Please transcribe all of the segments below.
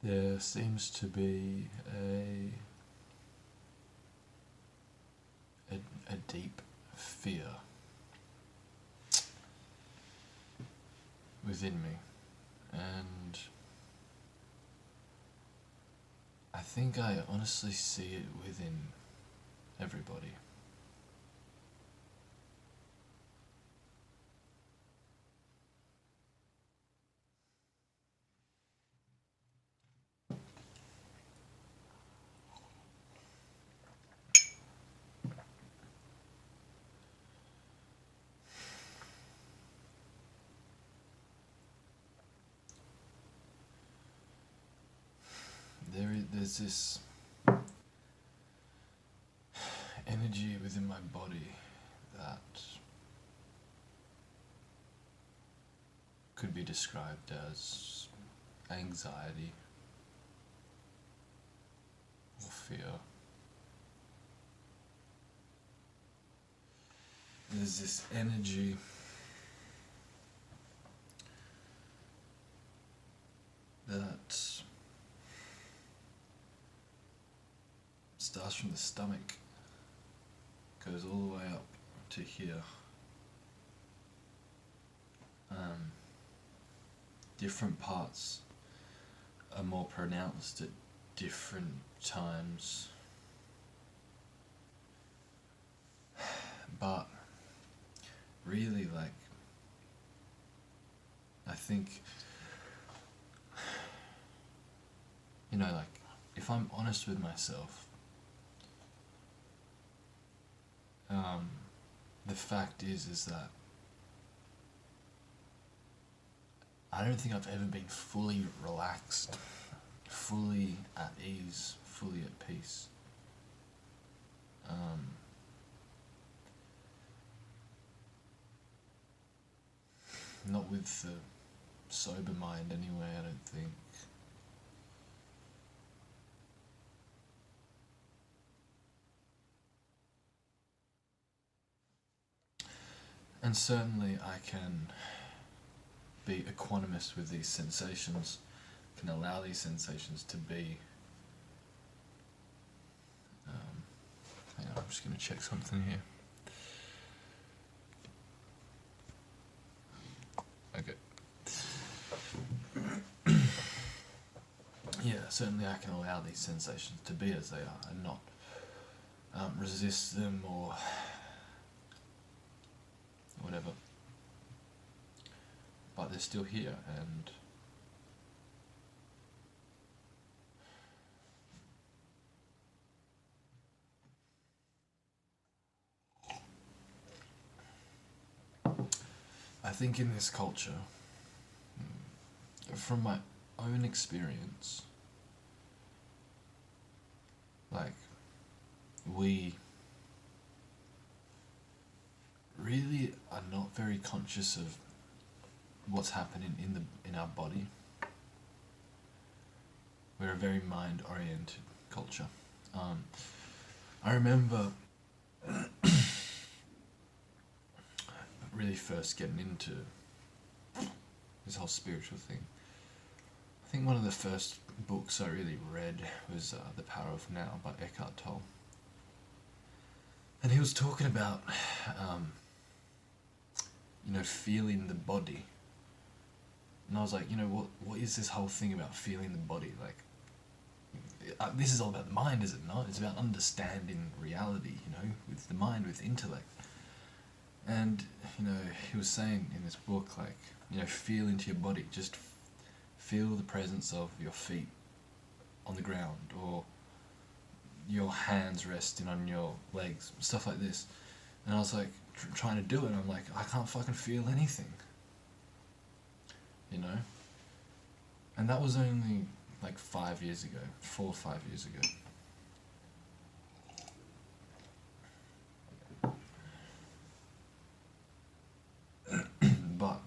There seems to be a deep fear within me, and I think I honestly see it within everybody. There's this energy within my body that could be described as anxiety or fear. There's this energy that starts from the stomach, goes all the way up to here. Different parts are more pronounced at different times, but really, like, I think, like, if I'm honest with myself, the fact is that I don't think I've ever been fully relaxed, fully at ease, fully at peace. Not with the sober mind anyway, I don't think. And certainly I can be equanimous with these sensations, can allow these sensations to be. Hang on, I'm just going to check something here. Okay. Yeah, certainly I can allow these sensations to be as they are and not resist them or whatever. But they're still here, and I think in this culture, from my own experience, like, we really are not very conscious of what's happening in our body. We're a very mind-oriented culture. I remember really first getting into this whole spiritual thing. I think one of the first books I really read was The Power of Now by Eckhart Tolle. And he was talking about, feeling the body. And I was like, what is this whole thing about feeling the body? Like, this is all about the mind, is it not? It's about understanding reality, with the mind, with intellect. And, he was saying in this book, like, feel into your body. Just feel the presence of your feet on the ground, or your hands resting on your legs, stuff like this. And I was like, trying to do it, and I'm like, I can't fucking feel anything. And that was only like 5 years ago, 4 or 5 years ago. But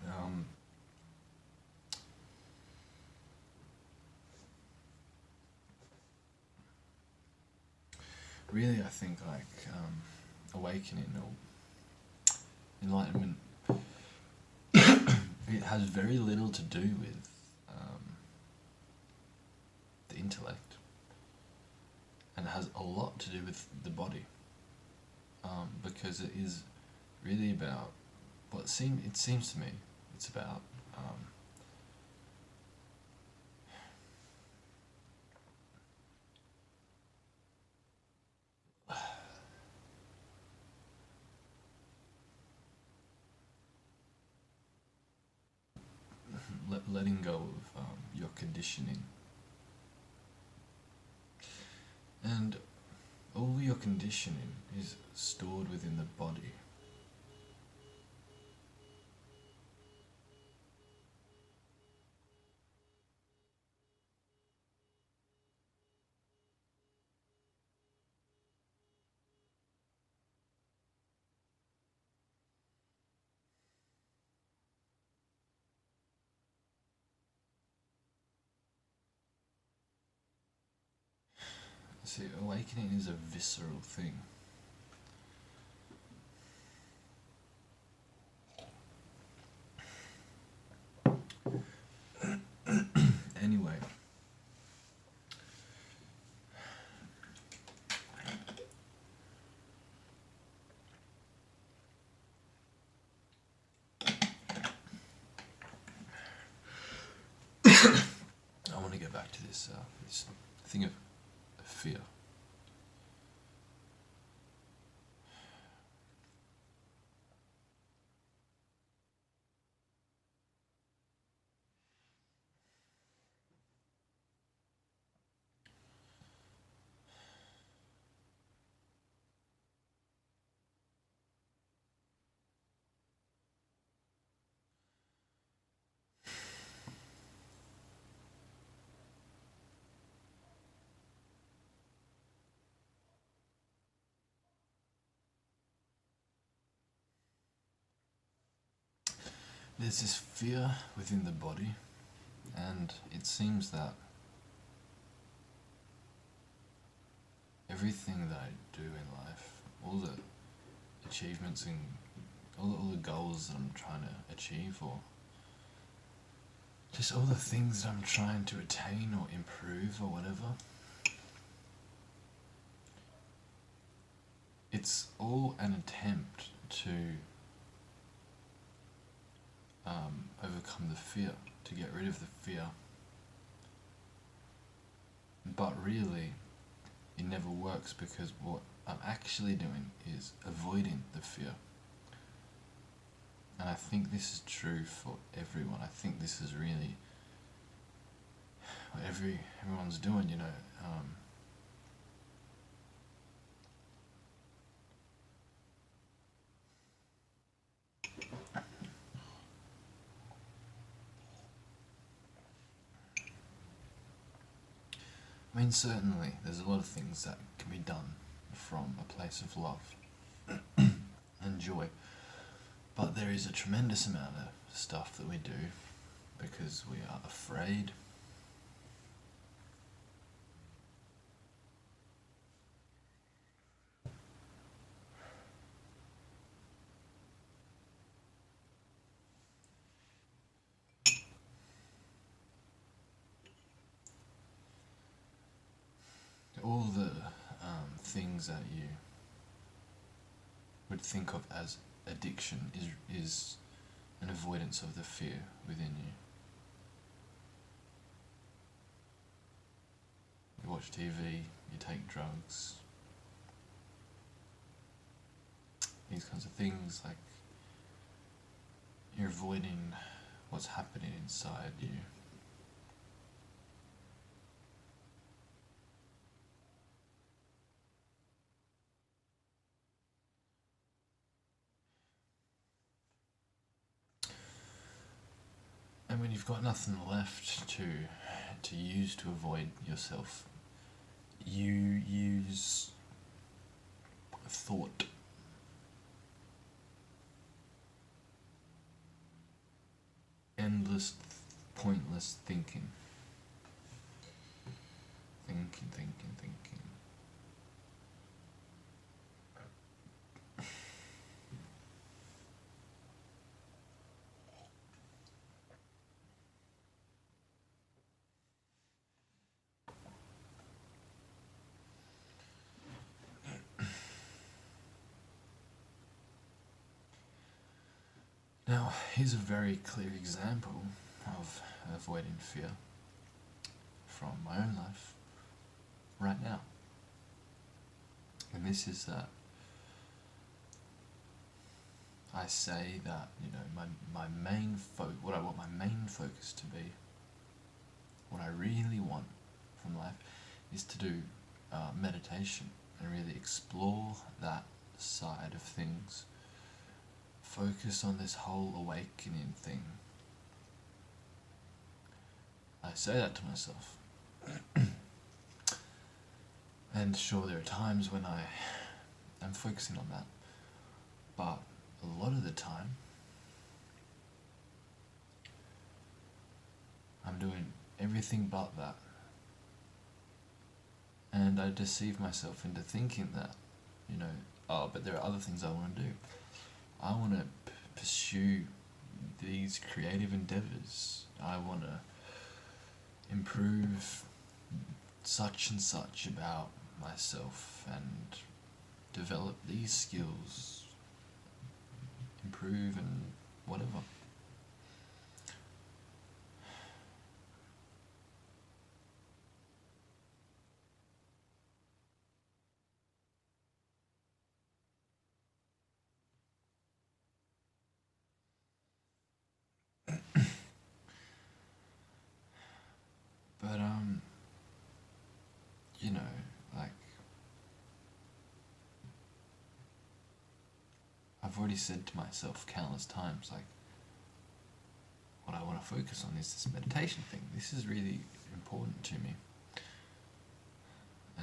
really, I think, like, awakening or enlightenment, it has very little to do with the intellect, and it has a lot to do with the body, because it is really about it seems to me it's about letting go of your conditioning, and all your conditioning is stored within the body. See, awakening is a visceral thing. Anyway, I want to get back to this thing of fear. There's this fear within the body, and it seems that everything that I do in life, all the achievements and all the goals that I'm trying to achieve, or just all the things that I'm trying to attain or improve or whatever, it's all an attempt to overcome the fear, to get rid of the fear. But really, it never works, because what I'm actually doing is avoiding the fear. And I think this is true for everyone. I think this is really what everyone's doing, you know. I mean, certainly, there's a lot of things that can be done from a place of love and joy. But there is a tremendous amount of stuff that we do because we are afraid. All the things that you would think of as addiction is an avoidance of the fear within you. You watch TV, you take drugs, these kinds of things, like you're avoiding what's happening inside you. And when you've got nothing left to use to avoid yourself, you use thought. Endless, pointless thinking. Thinking. Now, here's a very clear example of avoiding fear from my own life right now. And this is that I say that, my main what I want my main focus to be, what I really want from life, is to do meditation and really explore that side of things. Focus on this whole awakening thing. I say that to myself. And sure, there are times when I am focusing on that, but a lot of the time I'm doing everything but that. And I deceive myself into thinking that, but there are other things I want to do. I want to pursue these creative endeavors. I want to improve such and such about myself and develop these skills, improve and whatever. But like I've already said to myself countless times, like, what I want to focus on is this meditation thing. This is really important to me.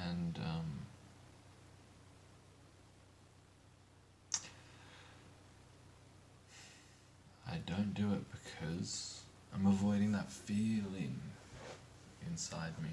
And I don't do it because I'm avoiding that feeling inside me.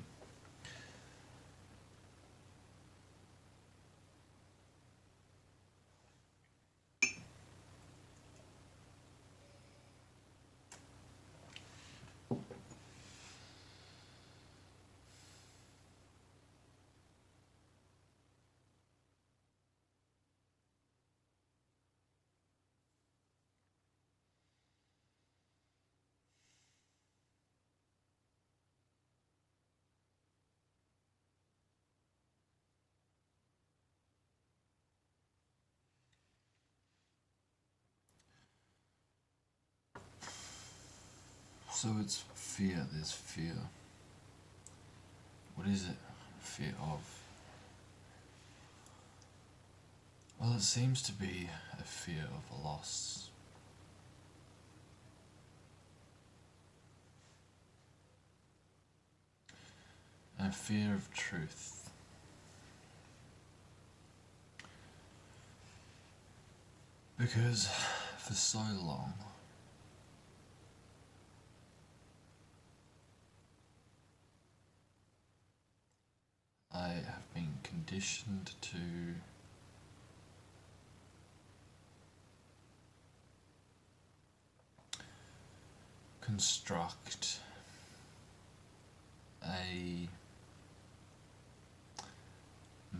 So it's fear, there's fear. What is it? Fear of? Well, it seems to be a fear of loss. A fear of truth. Because for so long, I have been conditioned to construct a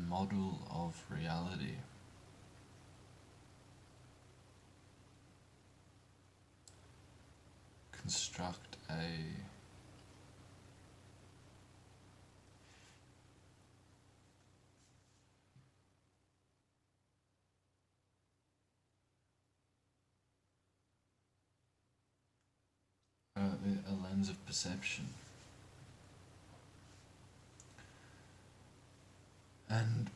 model of reality construct a lens of perception. And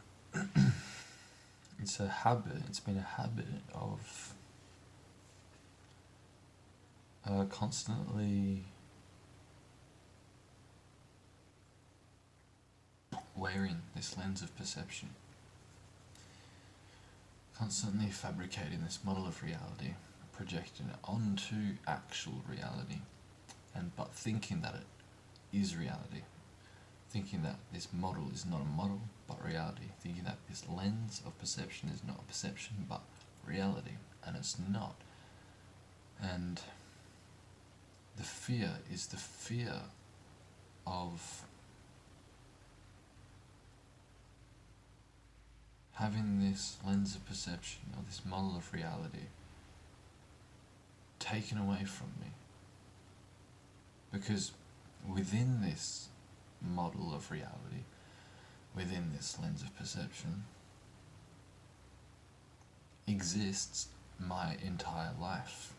it's been a habit of constantly wearing this lens of perception, constantly fabricating this model of reality, projecting it onto actual reality, but thinking that it is reality, thinking that this model is not a model but reality, thinking that this lens of perception is not a perception but reality, and it's not. And the fear is the fear of having this lens of perception, or this model of reality, taken away from me. Because within this model of reality, within this lens of perception, exists my entire life.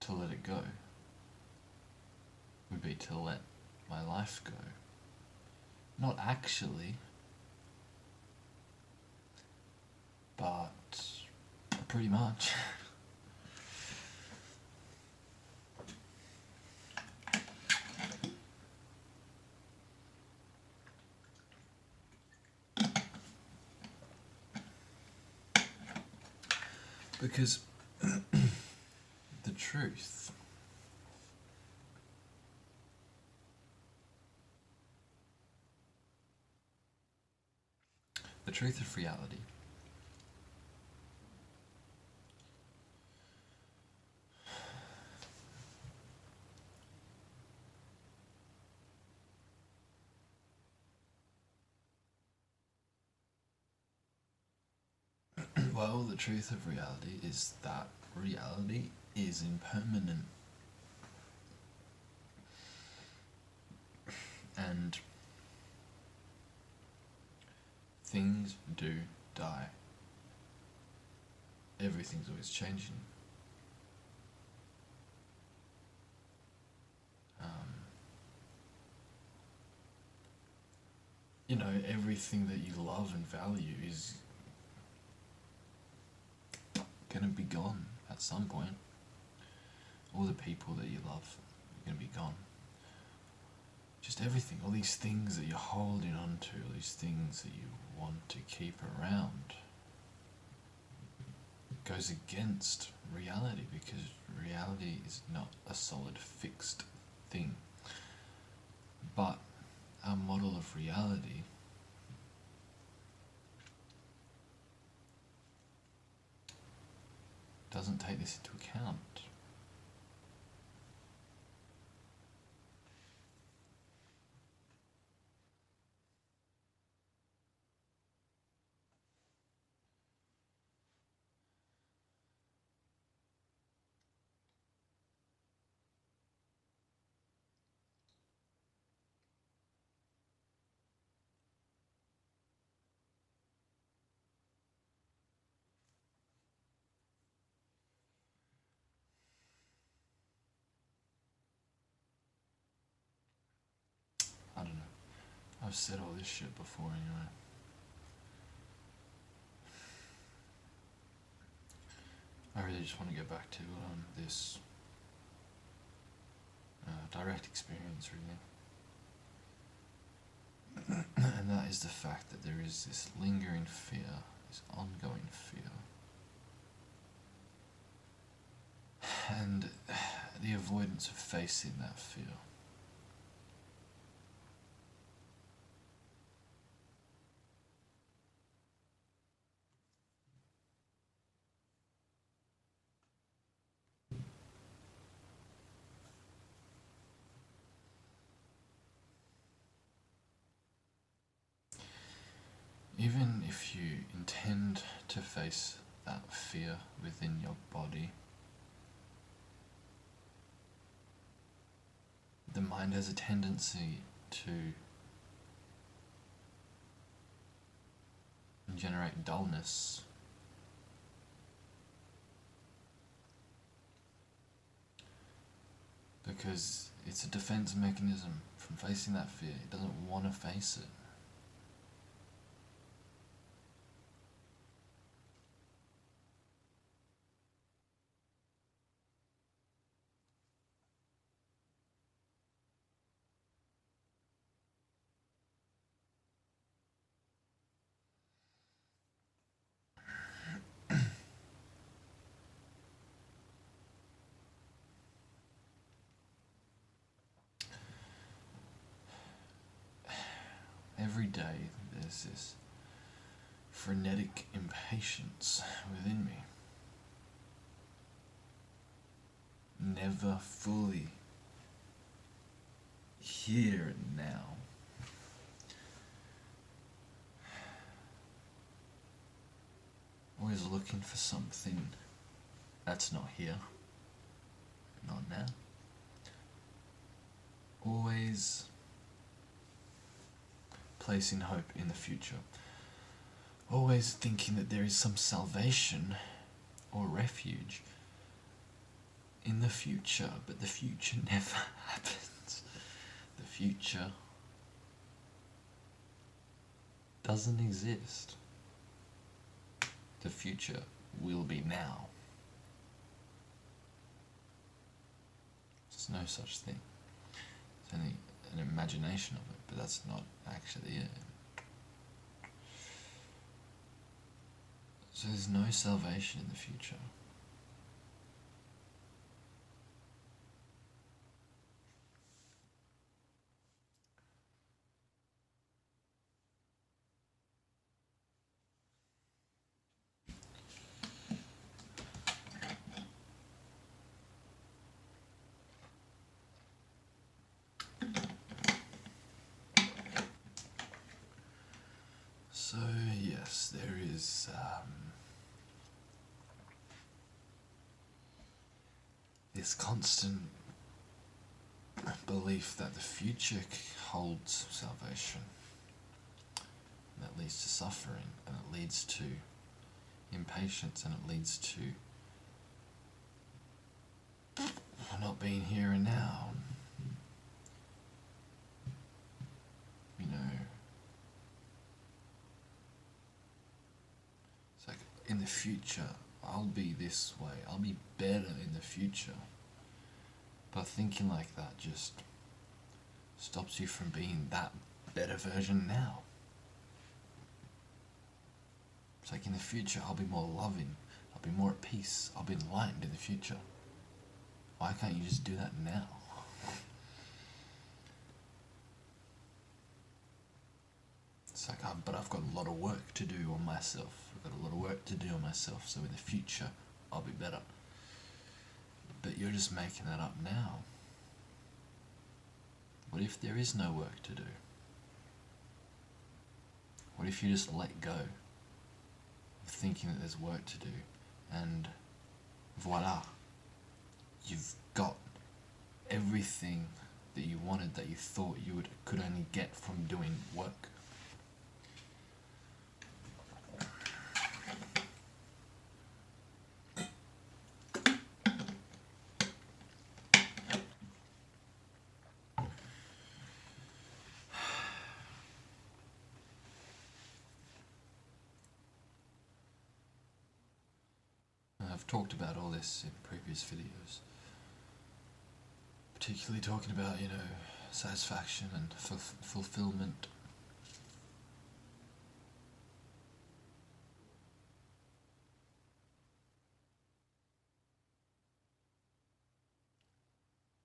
To let it go would be to let my life go. Not actually, but pretty much. Because the truth of reality well, the truth of reality is that reality is impermanent. And things do die. Everything's always changing. You know, everything that you love and value is gonna be gone at some point. All the people that you love are gonna be gone. Just everything, all these things that you're holding on to, all these things that you want to keep around, goes against reality, because reality is not a solid, fixed thing. But our model of reality doesn't take this into account. I don't know. I've said all this shit before anyway. I really just want to get back to this direct experience, really. And that is the fact that there is this lingering fear, this ongoing fear. And the avoidance of facing that fear. Even if you intend to face that fear within your body, the mind has a tendency to generate dullness. Because it's a defense mechanism from facing that fear. It doesn't want to face it. Every day there's this frenetic impatience within me. Never fully here and now. always looking for something that's not here, not now. Always placing hope in the future. Always thinking that there is some salvation or refuge in the future, but the future never happens. The future doesn't exist. The future will be now. There's no such thing. It's only an imagination of it, but that's not actually it. So there's no salvation in the future. So yes, there is this constant belief that the future holds salvation. And that leads to suffering, and it leads to impatience, and it leads to not being here and now. You know, it's like in the future, I'll be this way, I'll be better in the future. But thinking like that just stops you from being that better version now. It's like in the future, I'll be more loving, I'll be more at peace, I'll be enlightened in the future. Why can't you just do that now? It's like, but I've got a lot of work to do on myself. I've got a lot of work to do on myself, so in the future, I'll be better. But you're just making that up now. What if there is no work to do? What if you just let go of thinking that there's work to do, and voila, you've got everything that you wanted, that you thought you could only get from doing work. I've talked about all this in previous videos, particularly talking about, satisfaction and fulfillment.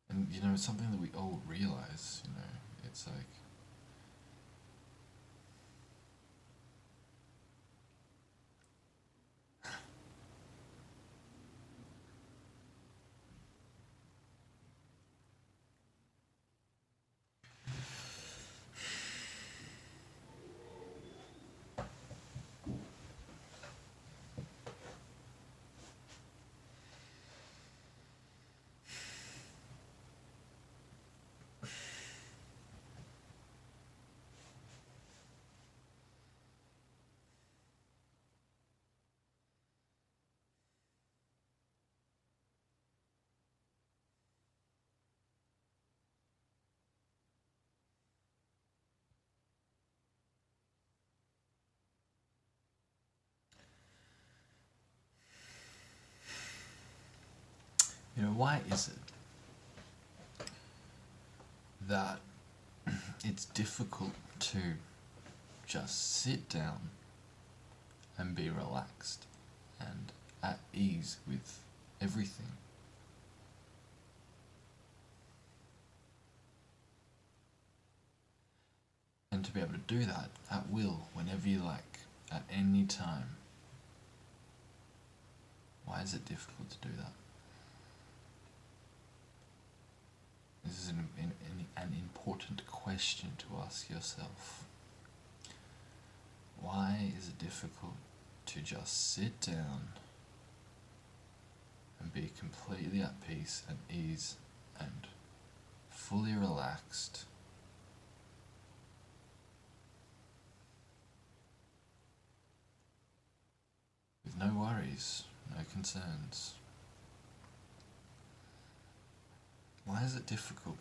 And, it's something that we all realize, it's like, why is it that it's difficult to just sit down and be relaxed and at ease with everything? And to be able to do that at will, whenever you like, at any time. Why is it difficult to do that? This is an important question to ask yourself. Why is it difficult to just sit down and be completely at peace and ease and fully relaxed. With no worries, no concerns. Why is it difficult?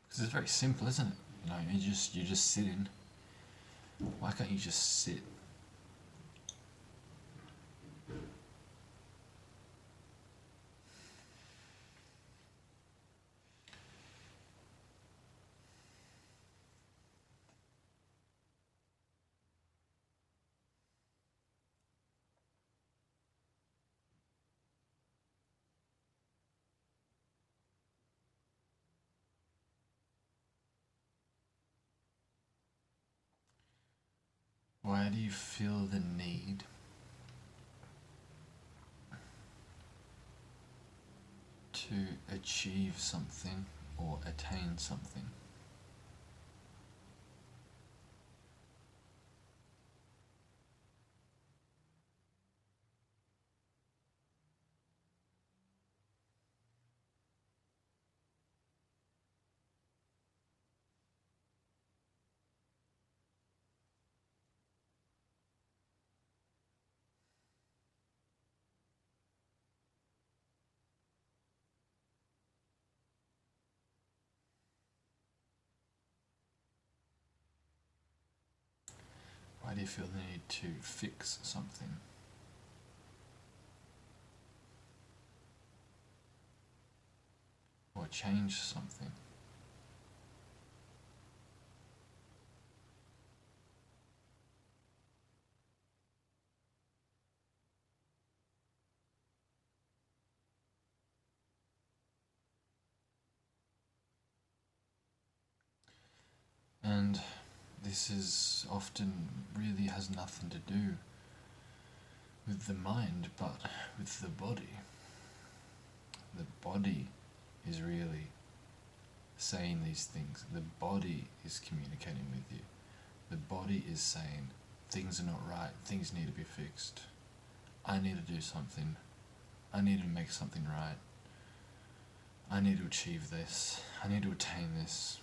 Because it's very simple, isn't it? You know, you're just sitting. Why can't you just sit? Why do you feel the need to achieve something or attain something? Why do you feel the need to fix something? Or change something? And this is often really has nothing to do with the mind, but with the body. The body is really saying these things. The body is communicating with you. The body is saying, things are not right, things need to be fixed. I need to do something. I need to make something right. I need to achieve this. I need to attain this.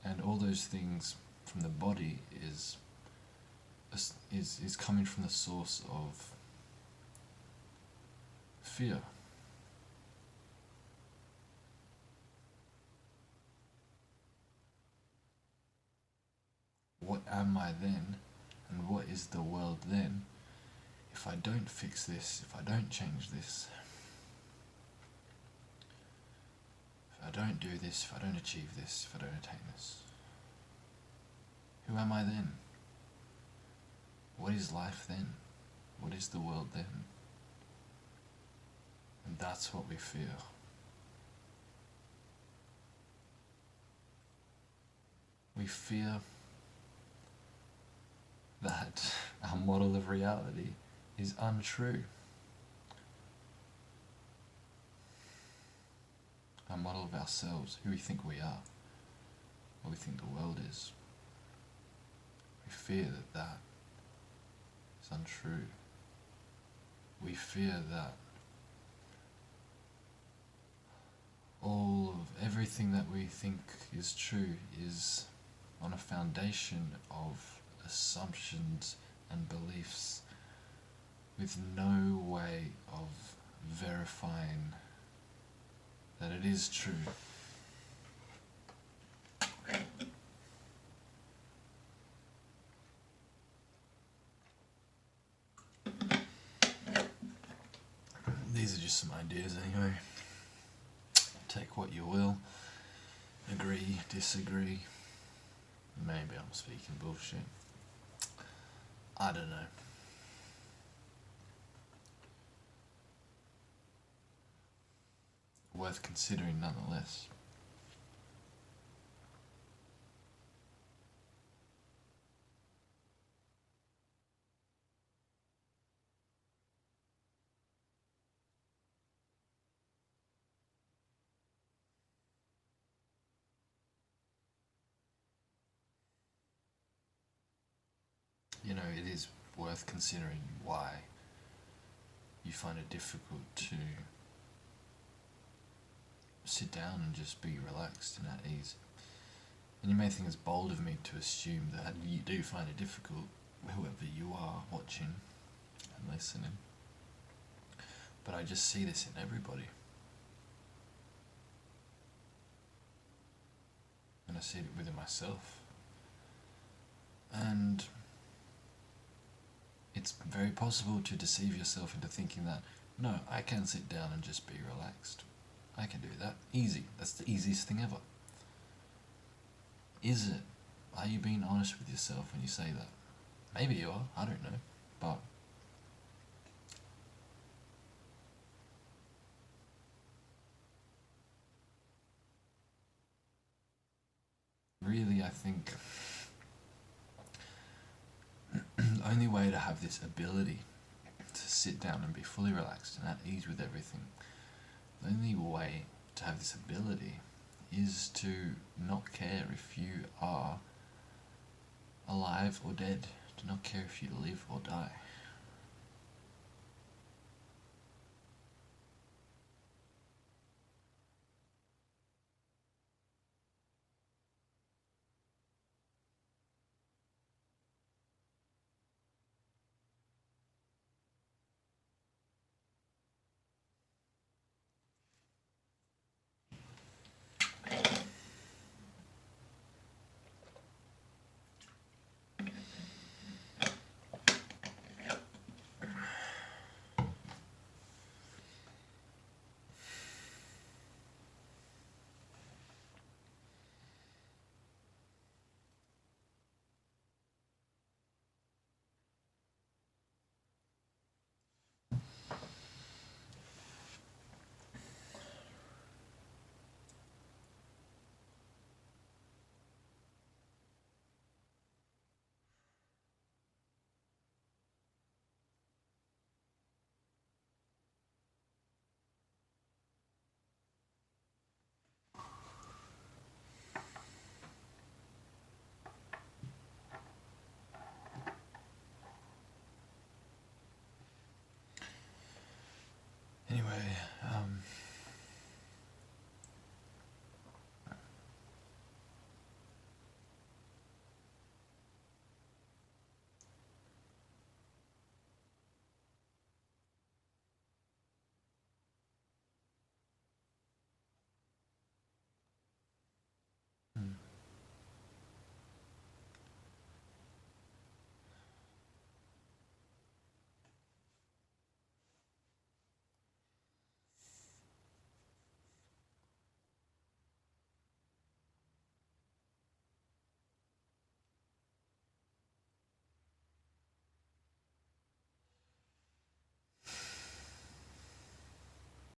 And all those things from the body is coming from the source of fear. What am I then, and what is the world then, if I don't fix this, if I don't change this, if I don't do this, if I don't achieve this, if I don't attain this? Who am I then? What is life then? What is the world then? And that's what we fear. We fear that our model of reality is untrue. Our model of ourselves, who we think we are, what we think the world is. We fear that that is untrue. We fear that everything that we think is true is on a foundation of assumptions and beliefs with no way of verifying that it is true. These are just some ideas anyway. Take what you will. Agree, disagree. Maybe I'm speaking bullshit. I don't know. Worth considering nonetheless. it is worth considering why you find it difficult to sit down and just be relaxed and at ease. And you may think it's bold of me to assume that you do find it difficult, whoever you are watching and listening. But I just see this in everybody. And I see it within myself. And it's very possible to deceive yourself into thinking that, no, I can sit down and just be relaxed. I can do that. Easy. That's the easiest thing ever. Is it? Are you being honest with yourself when you say that? Maybe you are, I don't know. But really, I think the only way to have this ability to sit down and be fully relaxed and at ease with everything, the only way to have this ability is to not care if you are alive or dead, to not care if you live or die.